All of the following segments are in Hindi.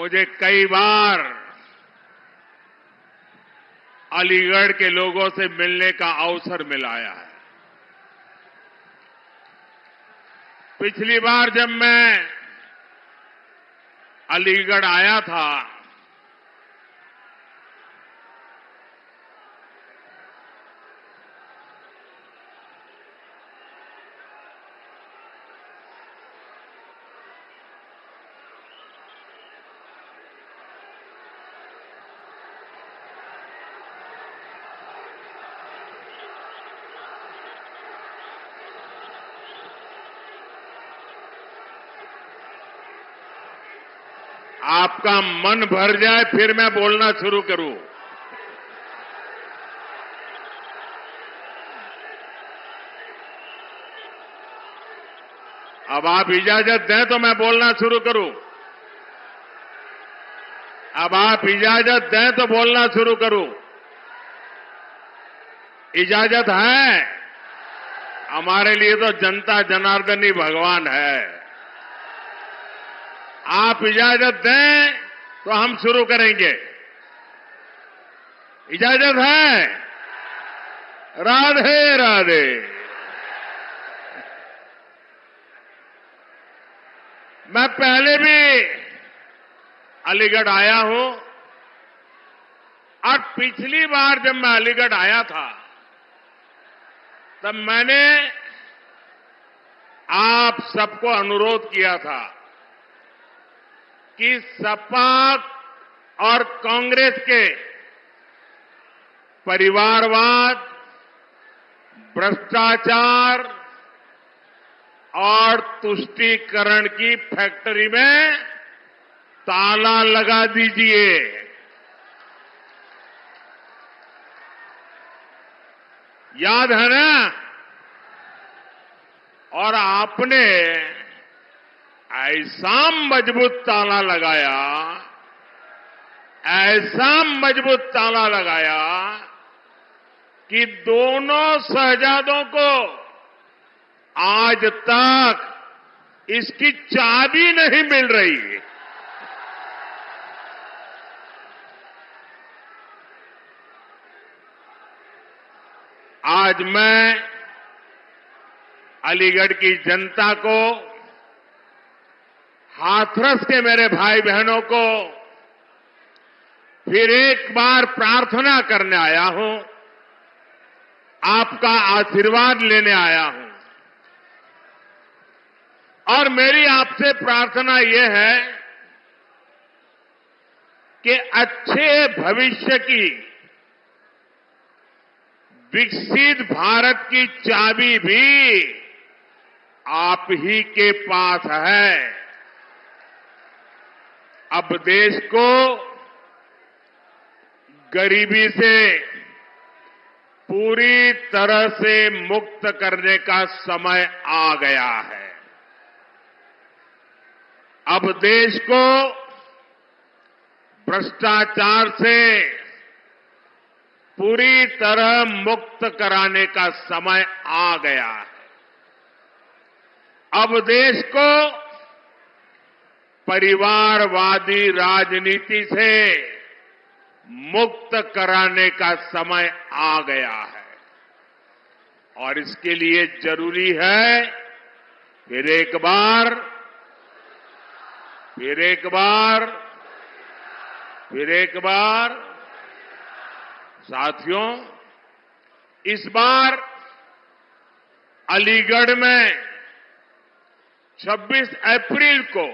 मुझे कई बार अलीगढ़ के लोगों से मिलने का अवसर मिलाया है। पिछली बार जब मैं अलीगढ़ आया था आपका मन भर जाए फिर मैं बोलना शुरू करूं। अब आप इजाजत दें तो मैं बोलना शुरू करूं। अब आप इजाजत दें तो बोलना शुरू करूं। इजाजत है? हमारे लिए तो जनता जनार्दन ही भगवान है। आप इजाजत दें तो हम शुरू करेंगे। इजाजत है? राधे राधे। मैं पहले भी अलीगढ़ आया हूं और पिछली बार जब मैं अलीगढ़ आया था तब मैंने आप सबको अनुरोध किया था कि सपा और कांग्रेस के परिवारवाद, भ्रष्टाचार और तुष्टीकरण की फैक्ट्री में ताला लगा दीजिए। याद है ना? और आपने ऐसा मजबूत ताला लगाया, ऐसा मजबूत ताला लगाया कि दोनों शहजादों को आज तक इसकी चाबी नहीं मिल रही। आज मैं अलीगढ़ की जनता को, हाथरस के मेरे भाई बहनों को फिर एक बार प्रार्थना करने आया हूं, आपका आशीर्वाद लेने आया हूं। और मेरी आपसे प्रार्थना यह है कि अच्छे भविष्य की, विकसित भारत की चाबी भी आप ही के पास है। अब देश को गरीबी से पूरी तरह से मुक्त करने का समय आ गया है। अब देश को भ्रष्टाचार से पूरी तरह मुक्त कराने का समय आ गया है। अब देश को परिवारवादी राजनीति से मुक्त कराने का समय आ गया है। और इसके लिए जरूरी है फिर एक बार साथियों, इस बार अलीगढ़ में 26 अप्रैल को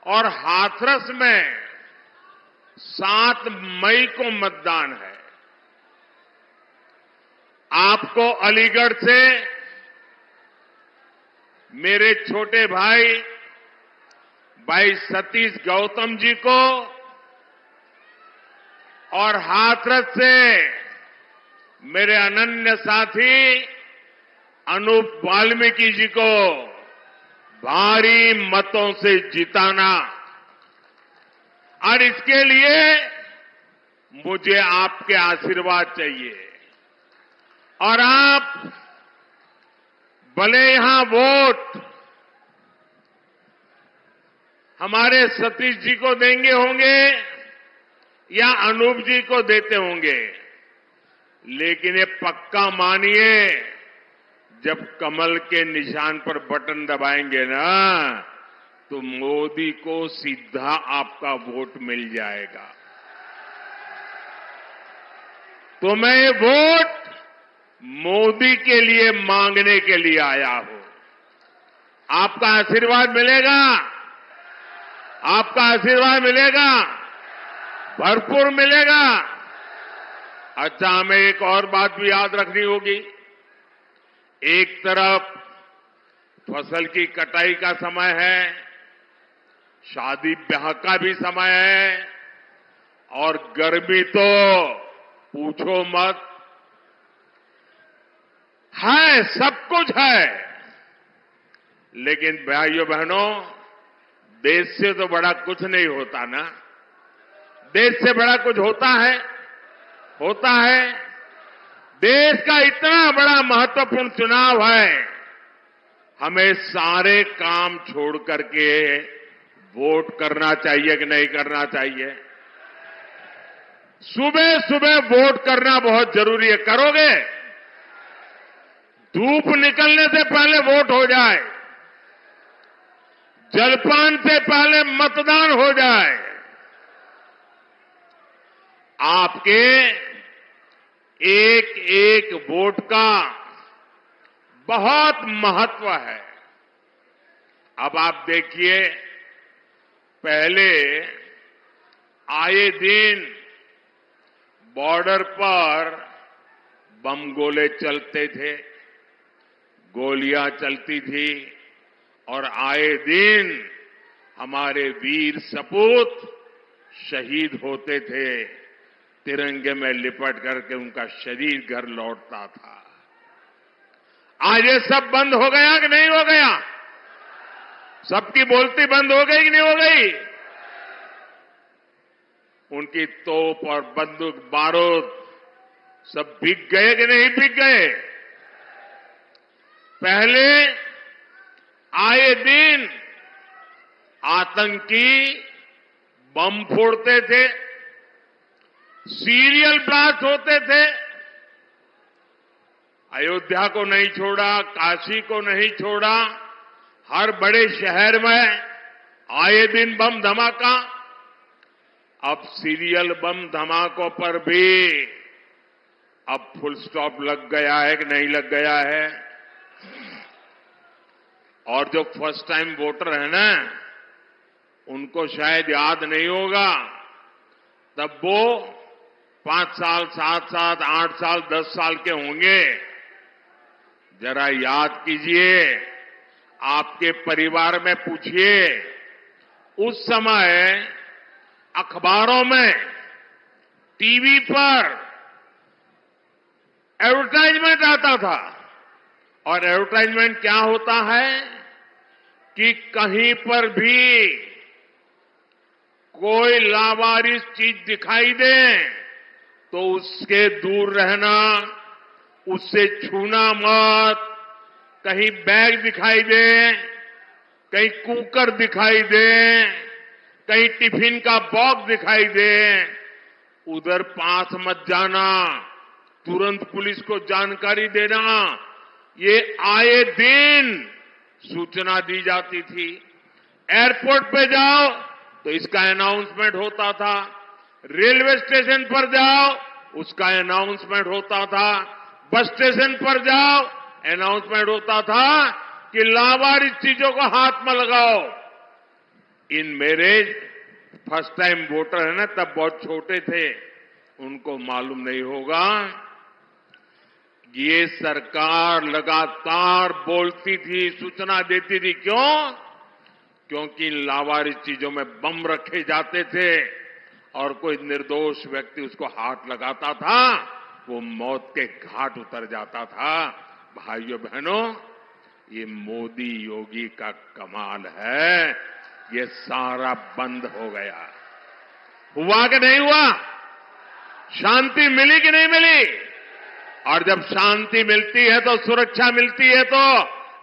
और हाथरस में 7 मई को मतदान है। आपको अलीगढ़ से मेरे छोटे भाई सतीश गौतम जी को और हाथरस से मेरे अनन्य साथी अनूप वाल्मीकि जी को भारी मतों से जिताना। और इसके लिए मुझे आपके आशीर्वाद चाहिए। और आप भले यहां वोट हमारे सतीश जी को देंगे होंगे या अनूप जी को देते होंगे, लेकिन ये पक्का मानिए, जब कमल के निशान पर बटन दबाएंगे ना, तो मोदी को सीधा आपका वोट मिल जाएगा। तो मैं ये वोट मोदी के लिए मांगने के लिए आया हूं। आपका आशीर्वाद मिलेगा, आपका आशीर्वाद मिलेगा, भरपूर मिलेगा। अच्छा, हमें एक और बात भी याद रखनी होगी। एक तरफ फसल की कटाई का समय है, शादी ब्याह का भी समय है, और गर्मी तो पूछो मत, है, सब कुछ है। लेकिन भाइयों बहनों, देश से तो बड़ा कुछ नहीं होता ना। देश से बड़ा कुछ होता है? होता है। देश का इतना बड़ा महत्वपूर्ण चुनाव है, हमें सारे काम छोड़ करके वोट करना चाहिए कि नहीं करना चाहिए? सुबह सुबह वोट करना बहुत जरूरी है। करोगे? धूप निकलने से पहले वोट हो जाए, जलपान से पहले मतदान हो जाए। आपके एक एक वोट का बहुत महत्व है। अब आप देखिए, पहले आए दिन बॉर्डर पर बम गोले चलते थे, गोलियां चलती थी, और आए दिन हमारे वीर सपूत शहीद होते थे, तिरंगे में लिपट करके उनका शरीर घर लौटता था। आज ये सब बंद हो गया कि नहीं हो गया? सबकी बोलती बंद हो गई कि नहीं हो गई? उनकी तोप और बंदूक बारूद सब बिक गए कि नहीं बिक गए? पहले आए दिन आतंकी बम फोड़ते थे, सीरियल ब्लास्ट होते थे। अयोध्या को नहीं छोड़ा, काशी को नहीं छोड़ा, हर बड़े शहर में आए दिन बम धमाका। अब सीरियल बम धमाकों पर भी अब फुल स्टॉप लग गया है कि नहीं लग गया है? और जो फर्स्ट टाइम वोटर है ना, उनको शायद याद नहीं होगा, तब वो 5 साल, 7 साल, 8 साल, 10 साल के होंगे। जरा याद कीजिए, आपके परिवार में पूछिए, उस समय अखबारों में, टीवी पर एडवर्टाइजमेंट आता था। और एडवर्टाइजमेंट क्या होता है कि कहीं पर भी कोई लावारिस चीज दिखाई दे तो उसके दूर रहना, उससे छूना मत। कहीं बैग दिखाई दे, कहीं कुकर दिखाई दे, कहीं टिफिन का बॉक्स दिखाई दे, उधर पास मत जाना, तुरंत पुलिस को जानकारी देना। ये आए दिन सूचना दी जाती थी। एयरपोर्ट पे जाओ तो इसका अनाउंसमेंट होता था, रेलवे स्टेशन पर जाओ उसका अनाउंसमेंट होता था, बस स्टेशन पर जाओ अनाउंसमेंट होता था कि लावारिस चीजों को हाथ में लगाओ। इन मेरे फर्स्ट टाइम वोटर है ना, तब बहुत छोटे थे, उनको मालूम नहीं होगा। ये सरकार लगातार बोलती थी, सूचना देती थी। क्यों? क्योंकि लावारिस चीजों में बम रखे जाते थे और कोई निर्दोष व्यक्ति उसको हाथ लगाता था, वो मौत के घाट उतर जाता था। भाइयों बहनों, ये मोदी योगी का कमाल है, ये सारा बंद हो गया। हुआ कि नहीं हुआ? शांति मिली कि नहीं मिली? और जब शांति मिलती है तो सुरक्षा मिलती है तो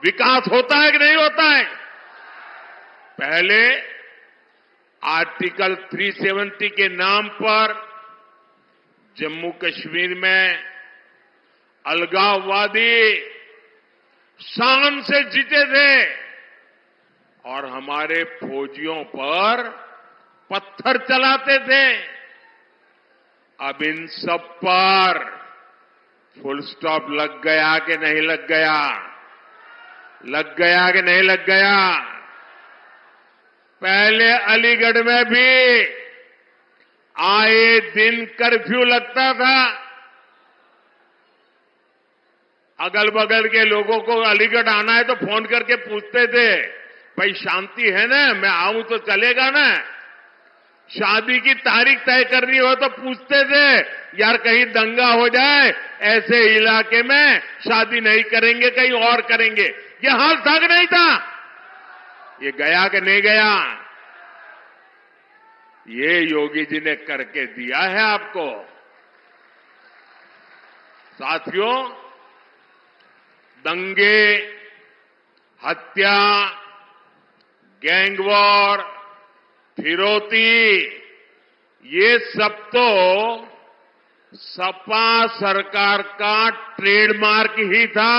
विकास होता है कि नहीं होता है? पहले आर्टिकल 370 के नाम पर जम्मू कश्मीर में अलगाववादी शान से जीते थे और हमारे फौजियों पर पत्थर चलाते थे। अब इन सब पर फुल स्टॉप लग गया कि नहीं लग गया? लग गया कि नहीं लग गया? पहले अलीगढ़ में भी आए दिन कर्फ्यू लगता था। अगल बगल के लोगों को अलीगढ़ आना है तो फोन करके पूछते थे, भाई शांति है ना, मैं आऊं तो चलेगा ना? शादी की तारीख तय करनी हो तो पूछते थे, यार कहीं दंगा हो जाए, ऐसे इलाके में शादी नहीं करेंगे, कहीं और करेंगे। ये हाल था कि नहीं था? ये गया कि नहीं गया? ये योगी जी ने करके दिया है आपको। साथियों, दंगे, हत्या, गैंग वॉर, फिरौती, ये सब तो सपा सरकार का ट्रेडमार्क ही था।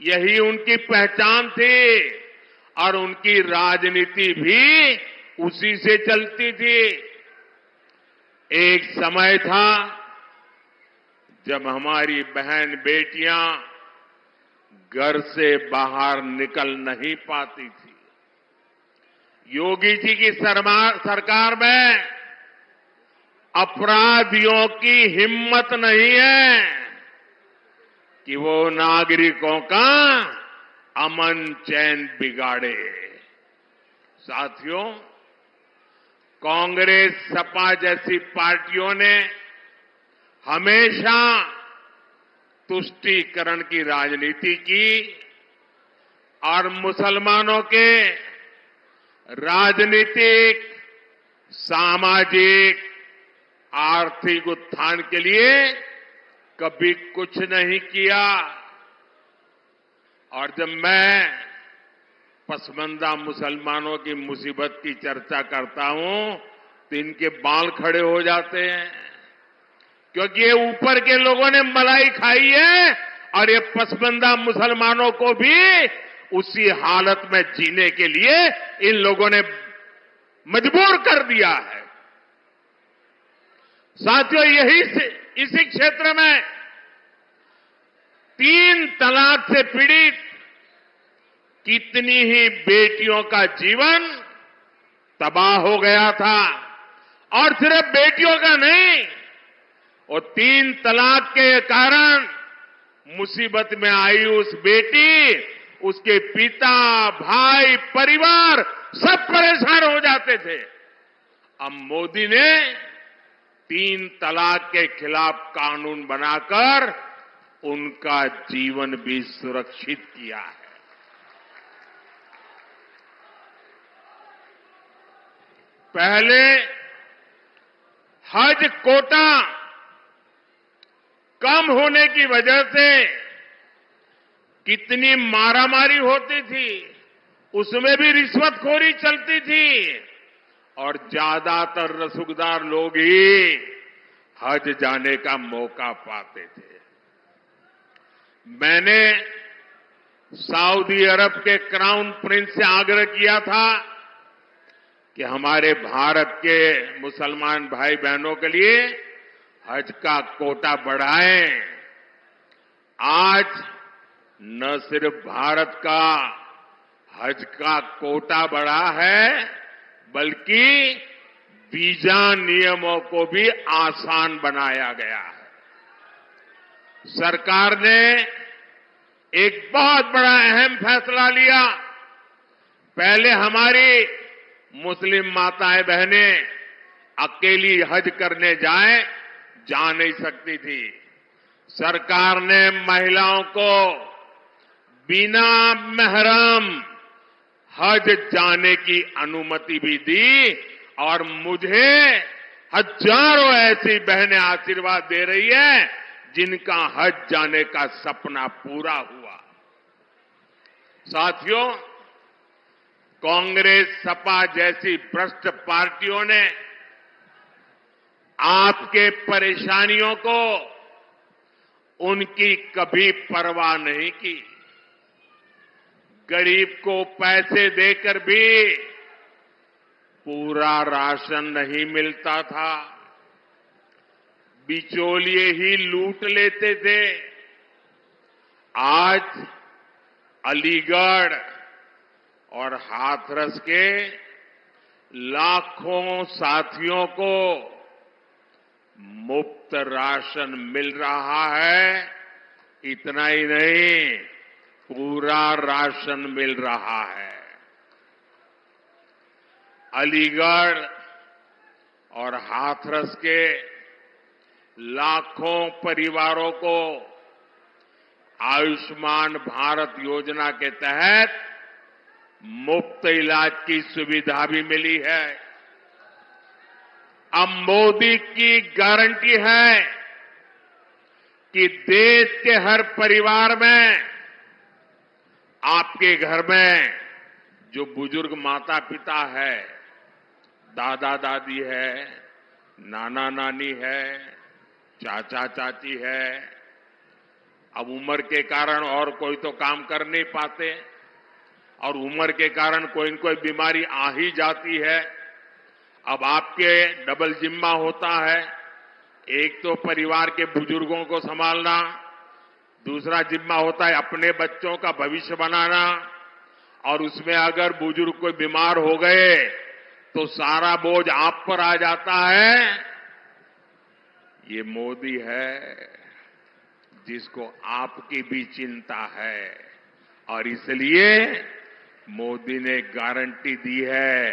यही उनकी पहचान थी और उनकी राजनीति भी उसी से चलती थी। एक समय था जब हमारी बहन बेटियां घर से बाहर निकल नहीं पाती थी। योगी जी की सरकार में अपराधियों की हिम्मत नहीं है कि वो नागरिकों का अमन चैन बिगाड़े। साथियों, कांग्रेस, सपा जैसी पार्टियों ने हमेशा तुष्टीकरण की राजनीति की और मुसलमानों के राजनीतिक, सामाजिक, आर्थिक उत्थान के लिए कभी कुछ नहीं किया। और जब मैं पसमानदा मुसलमानों की मुसीबत की चर्चा करता हूं तो इनके बाल खड़े हो जाते हैं, क्योंकि ये ऊपर के लोगों ने मलाई खाई है और ये पसमानदा मुसलमानों को भी उसी हालत में जीने के लिए इन लोगों ने मजबूर कर दिया है। साथियों, इसी क्षेत्र में 3 तलाक से पीड़ित कितनी ही बेटियों का जीवन तबाह हो गया था। और सिर्फ बेटियों का नहीं, और 3 तलाक के कारण मुसीबत में आई उस बेटी, उसके पिता, भाई, परिवार सब परेशान हो जाते थे। अब मोदी ने 3 तलाक के खिलाफ कानून बनाकर उनका जीवन भी सुरक्षित किया है। पहले हज कोटा कम होने की वजह से कितनी मारामारी होती थी, उसमें भी रिश्वतखोरी चलती थी और ज्यादातर रसूखदार लोग ही हज जाने का मौका पाते थे। मैंने सऊदी अरब के क्राउन प्रिंस से आग्रह किया था कि हमारे भारत के मुसलमान भाई बहनों के लिए हज का कोटा बढ़ाएं। आज न सिर्फ भारत का हज का कोटा बढ़ा है, बल्कि वीजा नियमों को भी आसान बनाया गया है। सरकार ने एक बहुत बड़ा अहम फैसला लिया। पहले हमारी मुस्लिम माताएं बहनें अकेली हज करने जा नहीं सकती थी। सरकार ने महिलाओं को बिना महरम हज जाने की अनुमति भी दी और मुझे हजारों ऐसी बहनें आशीर्वाद दे रही है जिनका हज जाने का सपना पूरा हुआ। साथियों, कांग्रेस, सपा जैसी भ्रष्ट पार्टियों ने आपके परेशानियों को उनकी कभी परवाह नहीं की। गरीब को पैसे देकर भी पूरा राशन नहीं मिलता था, बिचौलिए ही लूट लेते थे। आज अलीगढ़ और हाथरस के लाखों साथियों को मुफ्त राशन मिल रहा है। इतना ही नहीं, पूरा राशन मिल रहा है। अलीगढ़ और हाथरस के लाखों परिवारों को आयुष्मान भारत योजना के तहत मुफ्त इलाज की सुविधा भी मिली है। अब मोदी की गारंटी है कि देश के हर परिवार में, आपके घर में जो बुजुर्ग माता पिता है, दादा दादी है, नाना नानी है, चाचा चाची है, अब उम्र के कारण और कोई तो काम कर नहीं पाते और उम्र के कारण कोई न कोई बीमारी आ ही जाती है। अब आपके डबल जिम्मा होता है, एक तो परिवार के बुजुर्गों को संभालना, दूसरा जिम्मा होता है अपने बच्चों का भविष्य बनाना, और उसमें अगर बुजुर्ग कोई बीमार हो गए तो सारा बोझ आप पर आ जाता है। ये मोदी है जिसको आपकी भी चिंता है, और इसलिए मोदी ने गारंटी दी है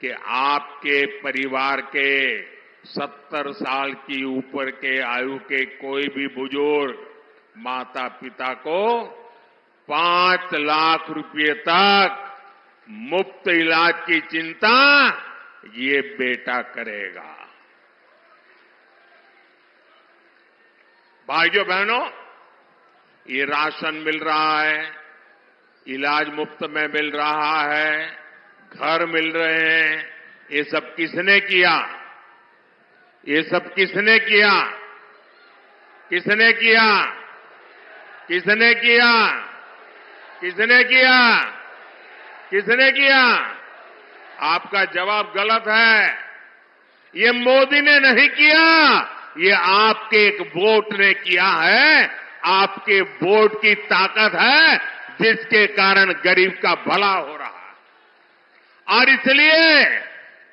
कि आपके परिवार के 70 साल की ऊपर के आयु के कोई भी बुजुर्ग माता पिता को 5 लाख रुपए तक मुफ्त इलाज की चिंता ये बेटा करेगा। भाइयों बहनों, ये राशन मिल रहा है, इलाज मुफ्त में मिल रहा है, घर मिल रहे हैं। ये सब किसने किया? ये सब किसने किया? किसने किया? किसने किया? किसने किया? किसने किया? आपका जवाब गलत है। ये मोदी ने नहीं किया, ये आपके एक वोट ने किया है। आपके वोट की ताकत है जिसके कारण गरीब का भला हो रहा है। और इसलिए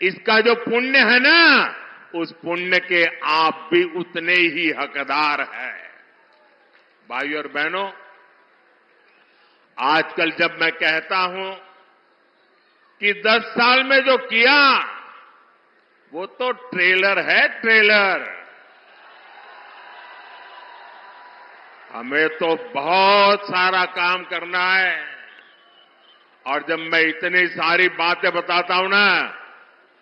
इसका जो पुण्य है ना, उस पुण्य के आप भी उतने ही हकदार हैं। भाइयों और बहनों, आजकल जब मैं कहता हूं कि 10 साल में जो किया वो तो ट्रेलर है, ट्रेलर। हमें तो बहुत सारा काम करना है। और जब मैं इतनी सारी बातें बताता हूं ना,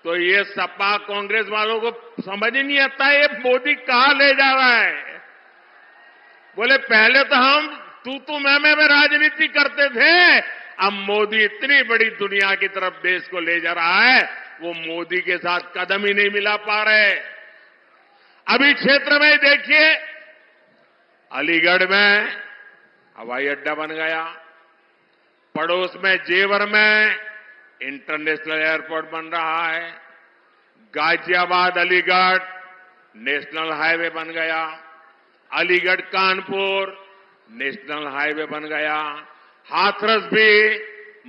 तो ये सपा कांग्रेस वालों को समझ ही नहीं आता ये मोदी कहां ले जा रहा है। बोले पहले तो हम तू मैं राजनीति करते थे, अब मोदी इतनी बड़ी दुनिया की तरफ देश को ले जा रहा है, वो मोदी के साथ कदम ही नहीं मिला पा रहे। अभी क्षेत्र में देखिए, अलीगढ़ में हवाई अड्डा बन गया, पड़ोस में जेवर में इंटरनेशनल एयरपोर्ट बन रहा है, गाजियाबाद अलीगढ़ नेशनल हाईवे बन गया, अलीगढ़ कानपुर नेशनल हाईवे बन गया, हाथरस भी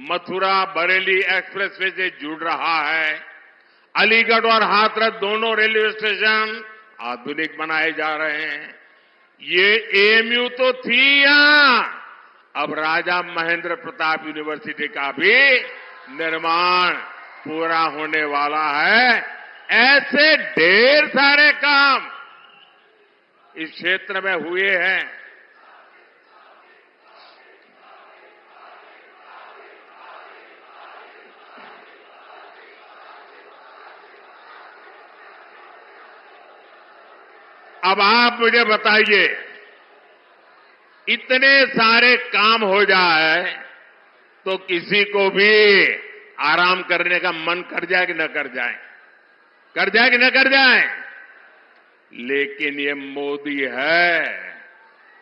मथुरा बरेली एक्सप्रेसवे से जुड़ रहा है। अलीगढ़ और हाथरस दोनों रेलवे स्टेशन आधुनिक बनाए जा रहे हैं। ये एएमयू तो थी यहां, अब राजा महेंद्र प्रताप यूनिवर्सिटी का भी निर्माण पूरा होने वाला है। ऐसे ढेर सारे काम इस क्षेत्र में हुए हैं। अब आप मुझे बताइए, इतने सारे काम हो जाए तो किसी को भी आराम करने का मन कर जाए कि न कर जाए, कर जाए कि न कर जाए। लेकिन ये मोदी है,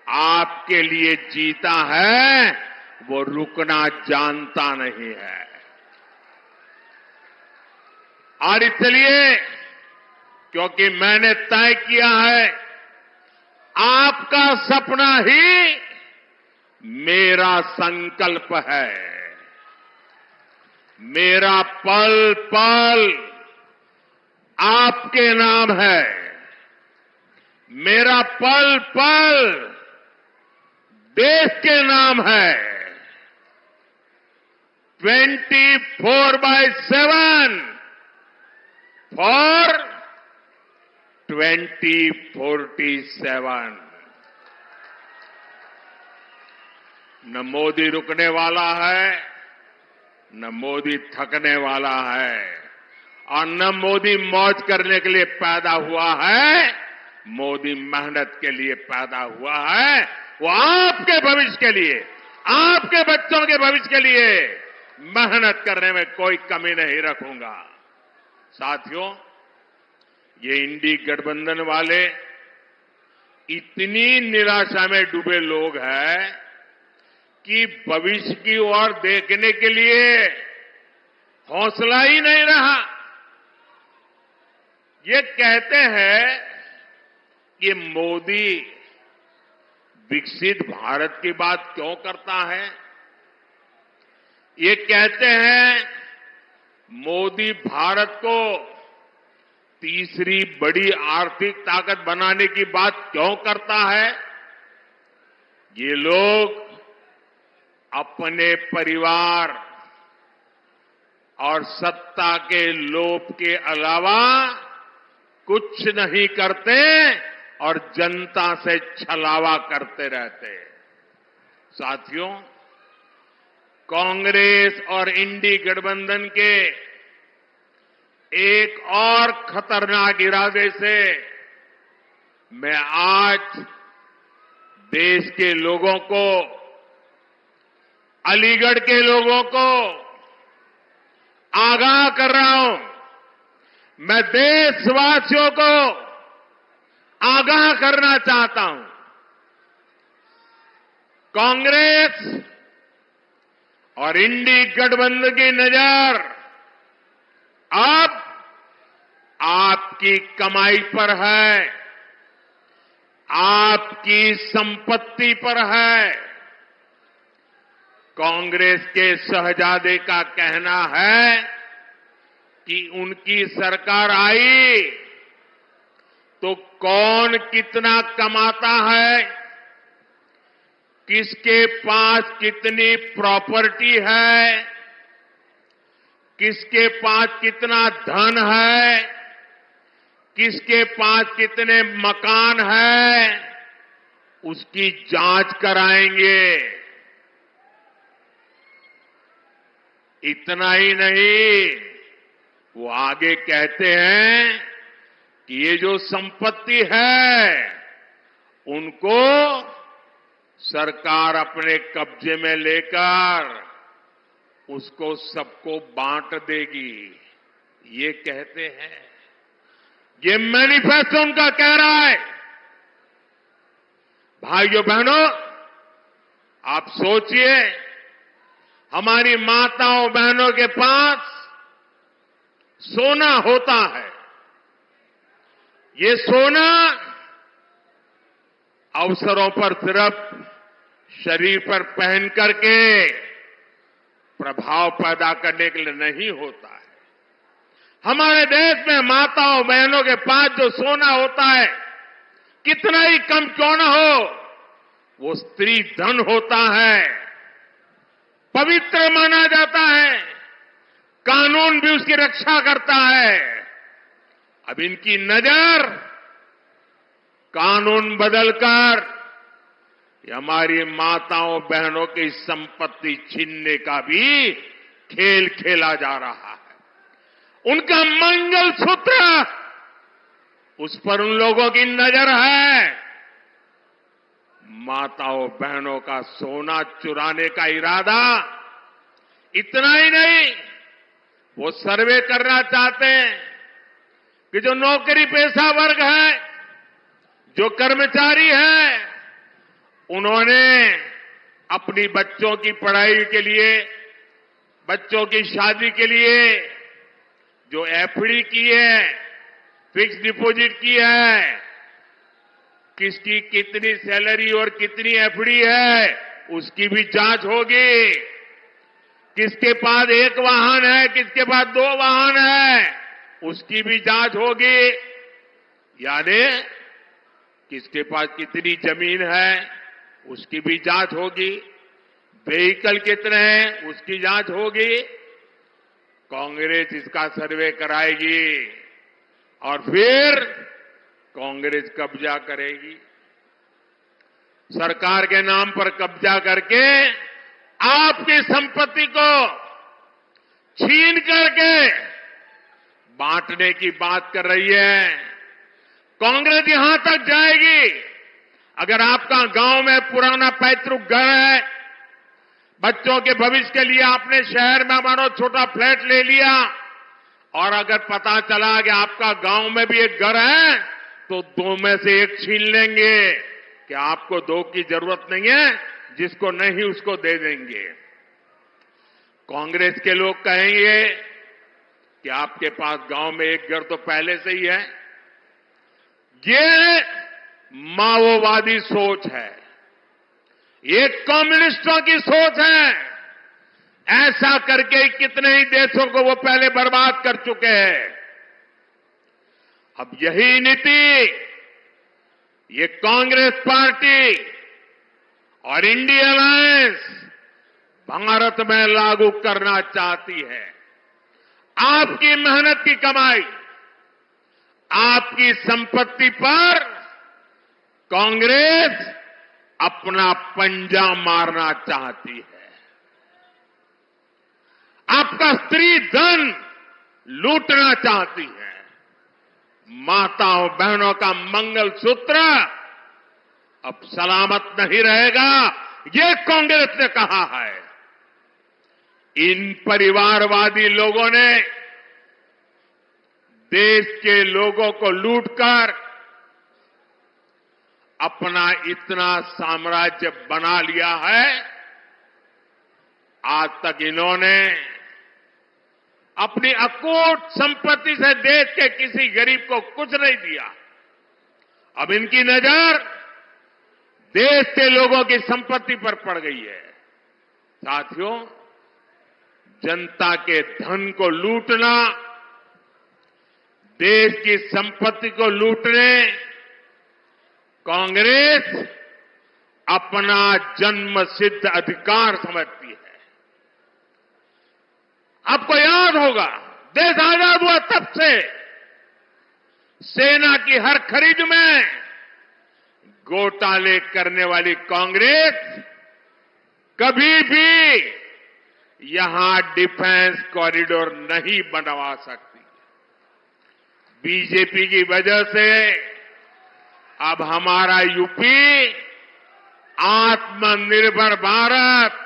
आपके लिए जीता है, वो रुकना जानता नहीं है। और इसलिए क्योंकि मैंने तय किया है, आपका सपना ही मेरा संकल्प है। मेरा पल पल आपके नाम है। मेरा पल पल देश के नाम है। 24/7 फॉर 2047। न मोदी रुकने वाला है, न मोदी थकने वाला है, और न मोदी मौज करने के लिए पैदा हुआ है। मोदी मेहनत के लिए पैदा हुआ है। वो आपके भविष्य के लिए, आपके बच्चों के भविष्य के लिए मेहनत करने में कोई कमी नहीं रखूंगा। साथियों, ये इंडी गठबंधन वाले इतनी निराशा में डूबे लोग हैं कि भविष्य की ओर देखने के लिए हौसला ही नहीं रहा। ये कहते हैं कि मोदी विकसित भारत की बात क्यों करता है। ये कहते हैं मोदी भारत को तीसरी बड़ी आर्थिक ताकत बनाने की बात क्यों करता है। ये लोग अपने परिवार और सत्ता के लोभ के अलावा कुछ नहीं करते और जनता से छलावा करते रहते। साथियों, कांग्रेस और इंडी गठबंधन के एक और खतरनाक इरादे से मैं आज देश के लोगों को, अलीगढ़ के लोगों को आगाह कर रहा हूं। मैं देशवासियों को आगाह करना चाहता हूं। कांग्रेस और इंडी गठबंधन की नजर अब आपकी कमाई पर है, आपकी संपत्ति पर है। कांग्रेस के शहजादे का कहना है कि उनकी सरकार आई तो कौन कितना कमाता है, किसके पास कितनी प्रॉपर्टी है, किसके पास कितना धन है, किसके पास कितने मकान है, उसकी जांच कराएंगे। इतना ही नहीं, वो आगे कहते हैं कि ये जो संपत्ति है उनको सरकार अपने कब्जे में लेकर उसको सबको बांट देगी। ये कहते हैं, ये मैनिफेस्टो उनका कह रहा है। भाइयों बहनों, आप सोचिए, हमारी माताओं बहनों के पास सोना होता है। ये सोना अवसरों पर सिर्फ शरीर पर पहन करके प्रभाव पैदा करने के लिए नहीं होता है। हमारे देश में माताओं बहनों के पास जो सोना होता है, कितना ही कम क्यों न हो, वो स्त्री धन होता है, पवित्र माना जाता है, कानून भी उसकी रक्षा करता है। अब इनकी नजर कानून बदलकर हमारी माताओं बहनों की संपत्ति छीनने का भी खेल खेला जा रहा है। उनका मंगलसूत्र, उस पर उन लोगों की नजर है। माताओं बहनों का सोना चुराने का इरादा। इतना ही नहीं, वो सर्वे करना चाहते हैं कि जो नौकरी पेशा वर्ग है, जो कर्मचारी है, उन्होंने अपनी बच्चों की पढ़ाई के लिए, बच्चों की शादी के लिए जो एफडी की है, फिक्स डिपॉजिट की है, किसकी कितनी सैलरी और कितनी एफडी है, उसकी भी जांच होगी। किसके पास एक वाहन है, किसके पास 2 वाहन है, उसकी भी जांच होगी। यानी किसके पास कितनी जमीन है, उसकी भी जांच होगी। व्हीकल कितने हैं, उसकी जांच होगी। कांग्रेस इसका सर्वे कराएगी और फिर कांग्रेस कब्जा करेगी। सरकार के नाम पर कब्जा करके आपकी संपत्ति को छीन करके बांटने की बात कर रही है। कांग्रेस यहां तक जाएगी, अगर आपका गांव में पुराना पैतृक घर है, बच्चों के भविष्य के लिए आपने शहर में मानो छोटा फ्लैट ले लिया, और अगर पता चला कि आपका गांव में भी एक घर है, तो 2 में से 1 छीन लेंगे कि आपको 2 की जरूरत नहीं है, जिसको नहीं उसको दे देंगे। कांग्रेस के लोग कहेंगे कि आपके पास गांव में एक घर तो पहले से ही है। ये माओवादी सोच है, ये कम्युनिस्टों की सोच है। ऐसा करके कितने ही देशों को वो पहले बर्बाद कर चुके हैं। अब यही नीति ये कांग्रेस पार्टी और इंडिया अलायंस भारत में लागू करना चाहती है। आपकी मेहनत की कमाई, आपकी संपत्ति पर कांग्रेस अपना पंजा मारना चाहती है। आपका स्त्री धन लूटना चाहती है। माताओं बहनों का मंगलसूत्र अब सलामत नहीं रहेगा, ये कांग्रेस ने कहा है। इन परिवारवादी लोगों ने देश के लोगों को लूटकर अपना इतना साम्राज्य बना लिया है। आज तक इन्होंने अपनी अकूट संपत्ति से देश के किसी गरीब को कुछ नहीं दिया। अब इनकी नजर देश के लोगों की संपत्ति पर पड़ गई है। साथियों, जनता के धन को लूटना, देश की संपत्ति को लूटने कांग्रेस अपना जन्मसिद्ध अधिकार समझती है। आपको याद होगा, देश आजाद हुआ तब से सेना की हर खरीद में घोटाले करने वाली कांग्रेस कभी भी यहां डिफेंस कॉरिडोर नहीं बनवा सकती। बीजेपी की वजह से अब हमारा यूपी आत्मनिर्भर भारत,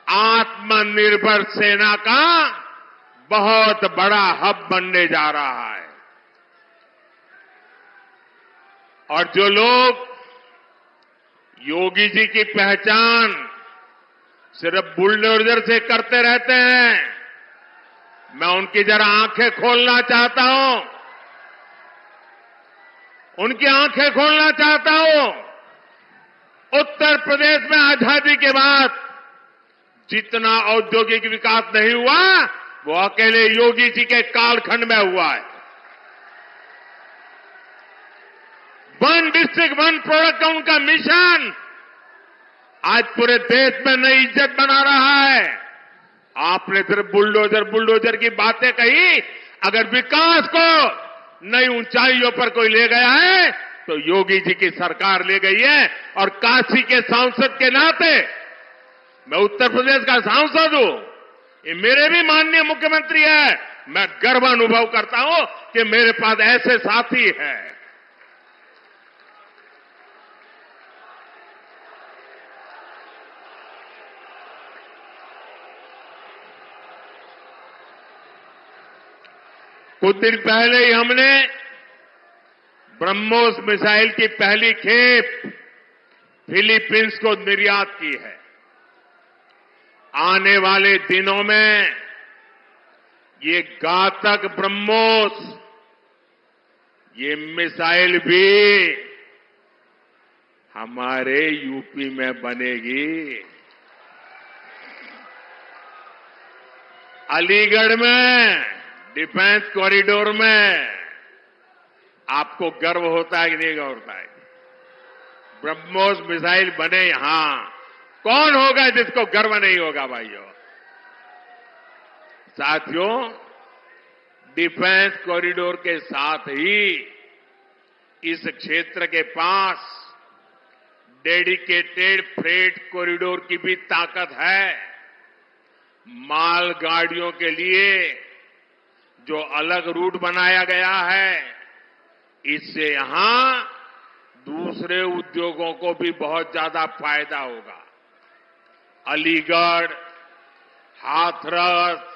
आत्मनिर्भर सेना का बहुत बड़ा हब बनने जा रहा है। और जो लोग योगी जी की पहचान सिर्फ बुलडोजर से करते रहते हैं, मैं उनकी जरा आंखें खोलना चाहता हूं, उनकी आंखें खोलना चाहता हूं। उत्तर प्रदेश में आजादी के बाद जितना औद्योगिक विकास नहीं हुआ, वो अकेले योगी जी के कालखंड में हुआ है। 1 डिस्ट्रिक्ट 1 प्रोडक्ट का उनका मिशन आज पूरे देश में नई इज्जत बना रहा है। आपने सिर्फ बुलडोजर की बातें कही, अगर विकास को नई ऊंचाइयों पर कोई ले गया है तो योगी जी की सरकार ले गई है। और काशी के सांसद के नाते, मैं उत्तर प्रदेश का सांसद हूं, ये मेरे भी माननीय मुख्यमंत्री है, मैं गर्व अनुभव करता हूं कि मेरे पास ऐसे साथी हैं। कुछ दिन पहले ही हमने ब्रह्मोस मिसाइल की पहली खेप फिलीपींस को निर्यात की है। आने वाले दिनों में ये घातक ब्रह्मोस, ये मिसाइल भी हमारे यूपी में बनेगी। अलीगढ़ में डिफेंस कॉरिडोर में आपको गर्व होता है कि नहीं होता है? ब्रह्मोस मिसाइल बने यहां, कौन होगा जिसको गर्व नहीं होगा भाइयों? साथियों, डिफेंस कॉरिडोर के साथ ही इस क्षेत्र के पास डेडिकेटेड फ्रेट कॉरिडोर की भी ताकत है। मालगाड़ियों के लिए जो अलग रूट बनाया गया है, इससे यहां दूसरे उद्योगों को भी बहुत ज्यादा फायदा होगा। अलीगढ़, हाथरस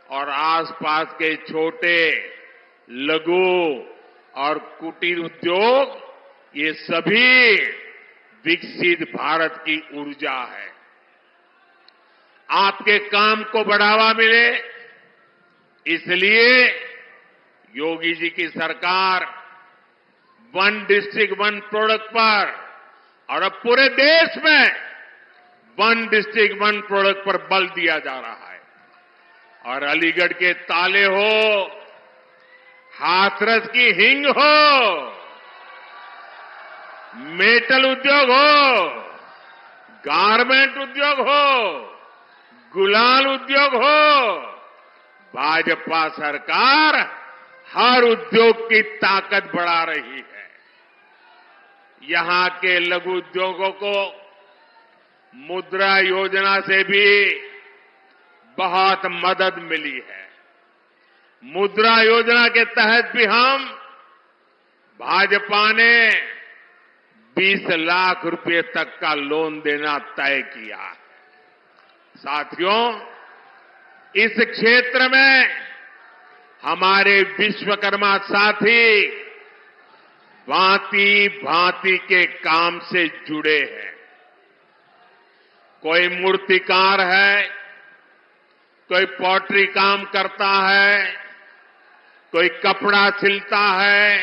और आसपास के छोटे, लघु और कुटीर उद्योग, ये सभी विकसित भारत की ऊर्जा है। आपके काम को बढ़ावा मिले, इसलिए योगी जी की सरकार वन डिस्ट्रिक्ट वन प्रोडक्ट पर और अब पूरे देश में वन डिस्ट्रिक्ट वन प्रोडक्ट पर बल दिया जा रहा है। और अलीगढ़ के ताले हो, हाथरस की हिंग हो, मेटल उद्योग हो, गारमेंट उद्योग हो, गुलाल उद्योग हो, भाजपा सरकार हर उद्योग की ताकत बढ़ा रही है। यहां के लघु उद्योगों को मुद्रा योजना से भी बहुत मदद मिली है। मुद्रा योजना के तहत भी हम भाजपा ने 20 लाख रुपए तक का लोन देना तय किया है। साथियों, इस क्षेत्र में हमारे विश्वकर्मा साथी भांति भांति के काम से जुड़े हैं। कोई मूर्तिकार है, कोई पॉटरी काम करता है, कोई कपड़ा सिलता है,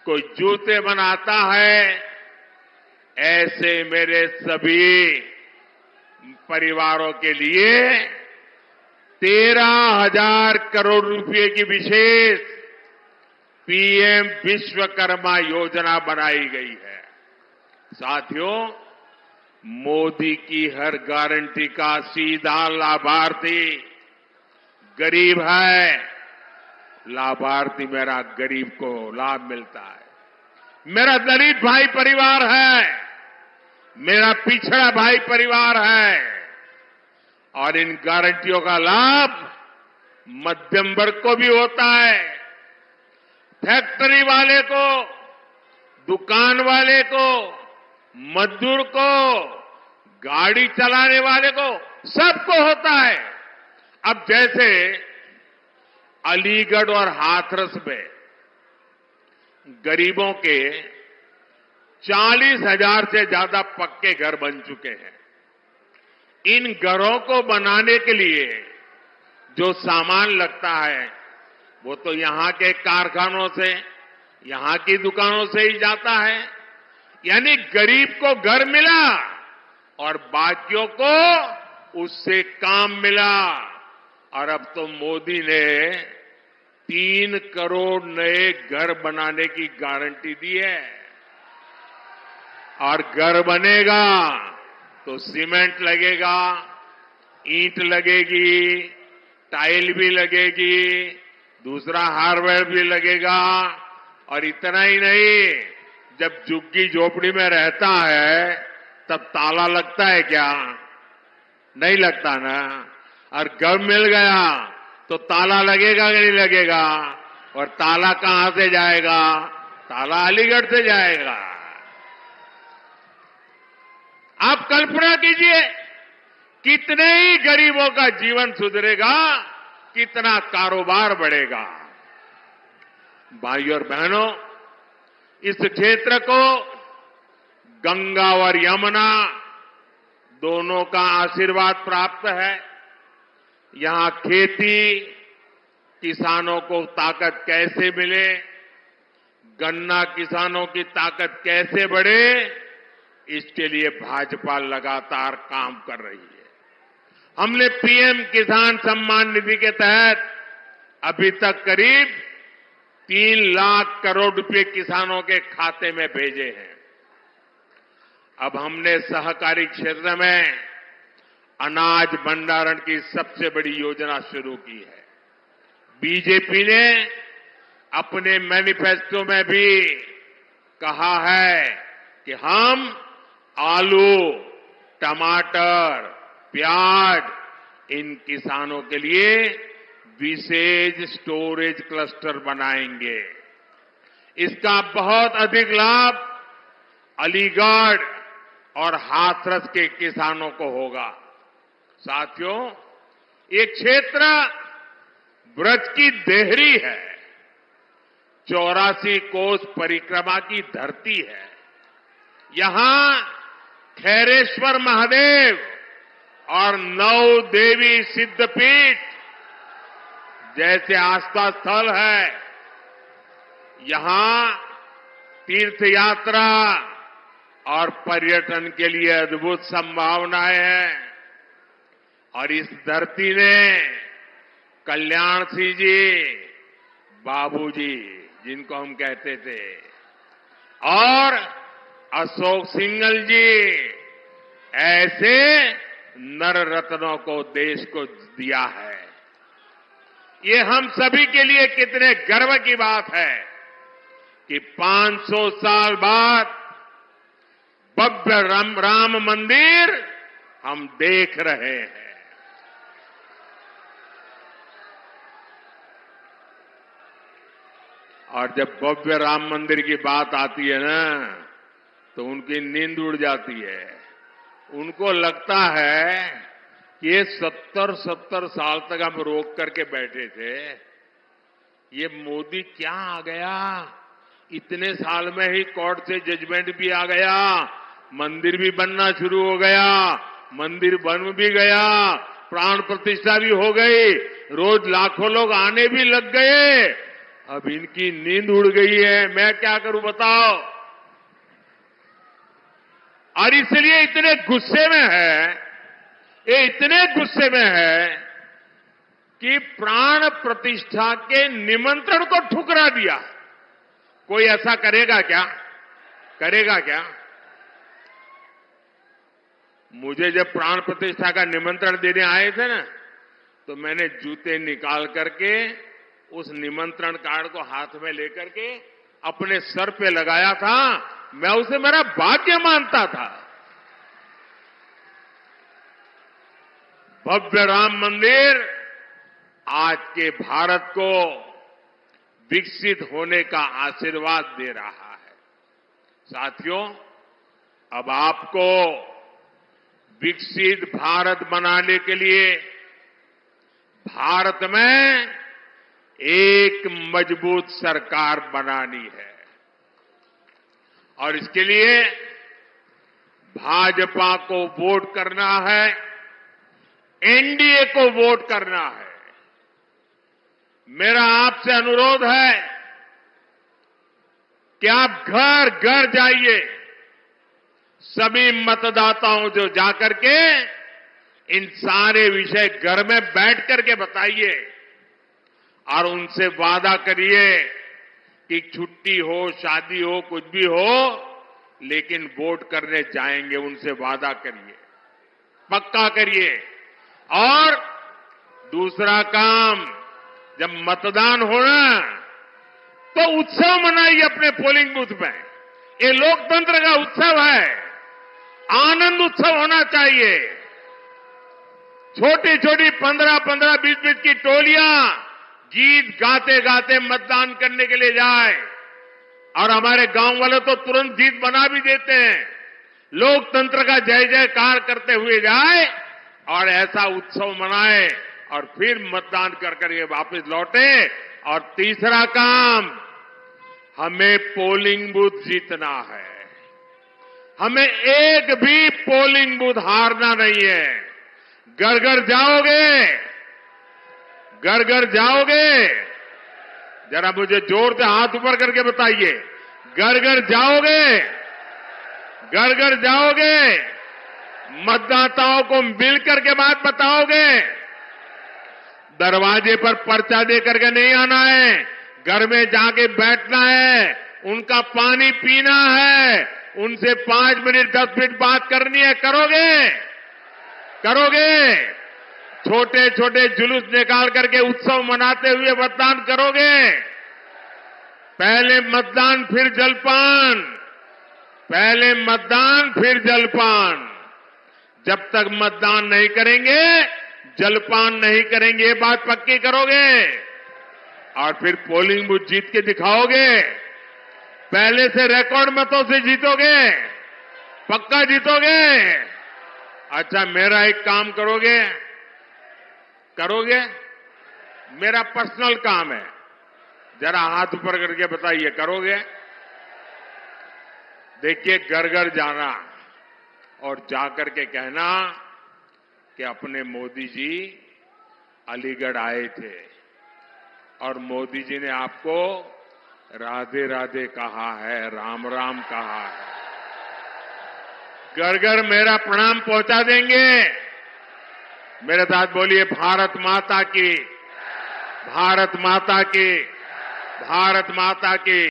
कोई जूते बनाता है। ऐसे मेरे सभी परिवारों के लिए 13,000 करोड़ रुपए की विशेष पीएम विश्वकर्मा योजना बनाई गई है। साथियों, मोदी की हर गारंटी का सीधा लाभार्थी गरीब है। लाभार्थी मेरा गरीब को लाभ मिलता है। मेरा दलित भाई परिवार है, मेरा पिछड़ा भाई परिवार है। और इन गारंटियों का लाभ मध्यम वर्ग को भी होता है। फैक्ट्री वाले को, दुकान वाले को, मजदूर को, गाड़ी चलाने वाले को, सबको होता है। अब जैसे अलीगढ़ और हाथरस में गरीबों के 40,000 से ज्यादा पक्के घर बन चुके हैं। इन घरों को बनाने के लिए जो सामान लगता है, वो तो यहां के कारखानों से, यहां की दुकानों से ही जाता है। यानी गरीब को घर मिला और बाकियों को उससे काम मिला। और अब तो मोदी ने 3 करोड़ नए घर बनाने की गारंटी दी है। और घर बनेगा तो सीमेंट लगेगा, ईंट लगेगी, टाइल भी लगेगी, दूसरा हार्डवेयर भी लगेगा। और इतना ही नहीं, जब झुग्गी झोपड़ी में रहता है तब ताला लगता है क्या? नहीं लगता ना। और घर मिल गया तो ताला लगेगा कि नहीं लगेगा? और ताला कहां से जाएगा? ताला अलीगढ़ से जाएगा। आप कल्पना कीजिए, कितने ही गरीबों का जीवन सुधरेगा, कितना कारोबार बढ़ेगा। भाइयों और बहनों, इस क्षेत्र को गंगा और यमुना दोनों का आशीर्वाद प्राप्त है। यहां खेती, किसानों को ताकत कैसे मिले, गन्ना किसानों की ताकत कैसे बढ़े, इसके लिए भाजपा लगातार काम कर रही है। हमने पीएम किसान सम्मान निधि के तहत अभी तक करीब 3 लाख करोड़ रुपए किसानों के खाते में भेजे हैं। अब हमने सहकारी क्षेत्र में अनाज भंडारण की सबसे बड़ी योजना शुरू की है। बीजेपी ने अपने मैनिफेस्टो में भी कहा है कि हम आलू, टमाटर, प्याज इन किसानों के लिए विशेष स्टोरेज क्लस्टर बनाएंगे। इसका बहुत अधिक लाभ अलीगढ़ और हाथरस के किसानों को होगा। साथियों, ये क्षेत्र ब्रज की देहरी है, 84 कोस परिक्रमा की धरती है। यहां खैरेश्वर महादेव और 9 देवी सिद्धपीठ जैसे आस्था स्थल है। यहां तीर्थ यात्रा और पर्यटन के लिए अद्भुत संभावनाएं हैं। और इस धरती ने कल्याण सिंह जी, बाबूजी जिनको हम कहते थे, और अशोक सिंघल जी ऐसे नर रत्नों को देश को दिया है। ये हम सभी के लिए कितने गर्व की बात है कि 500 साल बाद भव्य राम मंदिर हम देख रहे हैं। और जब भव्य राम मंदिर की बात आती है ना, तो उनकी नींद उड़ जाती है। उनको लगता है कि ये 70 साल तक हम रोक करके बैठे थे, ये मोदी क्या आ गया, इतने साल में ही कोर्ट से जजमेंट भी आ गया, मंदिर भी बनना शुरू हो गया, मंदिर बन भी गया, प्राण प्रतिष्ठा भी हो गई, रोज लाखों लोग आने भी लग गए। अब इनकी नींद उड़ गई है, मैं क्या करूं बताओ। और इसलिए इतने गुस्से में है, ये इतने गुस्से में है कि प्राण प्रतिष्ठा के निमंत्रण को ठुकरा दिया। कोई ऐसा करेगा क्या? करेगा क्या? मुझे जब प्राण प्रतिष्ठा का निमंत्रण देने आए थे ना, तो मैंने जूते निकाल करके उस निमंत्रण कार्ड को हाथ में लेकर के अपने सर पे लगाया था। मैं उसे मेरा भाग्य मानता था। भव्य राम मंदिर आज के भारत को विकसित होने का आशीर्वाद दे रहा है। साथियों, अब आपको विकसित भारत बनाने के लिए भारत में एक मजबूत सरकार बनानी है। और इसके लिए भाजपा को वोट करना है, एनडीए को वोट करना है। मेरा आपसे अनुरोध है कि आप घर घर जाइए, सभी मतदाताओं जो जाकर के इन सारे विषय घर में बैठ करके बताइए और उनसे वादा करिए कि छुट्टी हो, शादी हो, कुछ भी हो, लेकिन वोट करने जाएंगे। उनसे वादा करिए, पक्का करिए। और दूसरा काम, जब मतदान होना तो उत्सव मनाइए अपने पोलिंग बूथ में। ये लोकतंत्र का उत्सव है, आनंद उत्सव होना चाहिए। छोटी छोटी 15-15, 20-20 की टोलियां गीत गाते गाते मतदान करने के लिए जाए, और हमारे गांव वाले तो तुरंत गीत बना भी देते हैं। लोकतंत्र का जय जयकार करते हुए जाए और ऐसा उत्सव मनाए और फिर मतदान कर करके वापस लौटे। और तीसरा काम, हमें पोलिंग बूथ जीतना है। हमें एक भी पोलिंग बूथ हारना नहीं है। घर घर जाओगे, घर घर जाओगे, जरा मुझे जोर से हाथ ऊपर करके बताइए, घर घर जाओगे, घर घर जाओगे, मतदाताओं को मिलकर के बात बताओगे। दरवाजे पर पर्चा दे करके नहीं आना है, घर में जाके बैठना है, उनका पानी पीना है, उनसे 5 मिनट 10 मिनट बात करनी है। करोगे? करोगे? छोटे छोटे जुलूस निकाल करके उत्सव मनाते हुए मतदान करोगे? पहले मतदान फिर जलपान, पहले मतदान फिर जलपान। जब तक मतदान नहीं करेंगे, जलपान नहीं करेंगे, ये बात पक्की करोगे? और फिर पोलिंग बूथ जीत के दिखाओगे? पहले से रिकॉर्ड मतों से जीतोगे? पक्का जीतोगे? अच्छा, मेरा एक काम करोगे? करोगे? मेरा पर्सनल काम है, जरा हाथ ऊपर करके बताइए, करोगे? देखिए, घर घर जाना और जाकर के कहना कि अपने मोदी जी अलीगढ़ आए थे और मोदी जी ने आपको राधे राधे कहा है, राम राम कहा है। घर घर मेरा प्रणाम पहुंचा देंगे। मेरे साथ बोलिए, भारत माता की, भारत माता की, भारत माता की।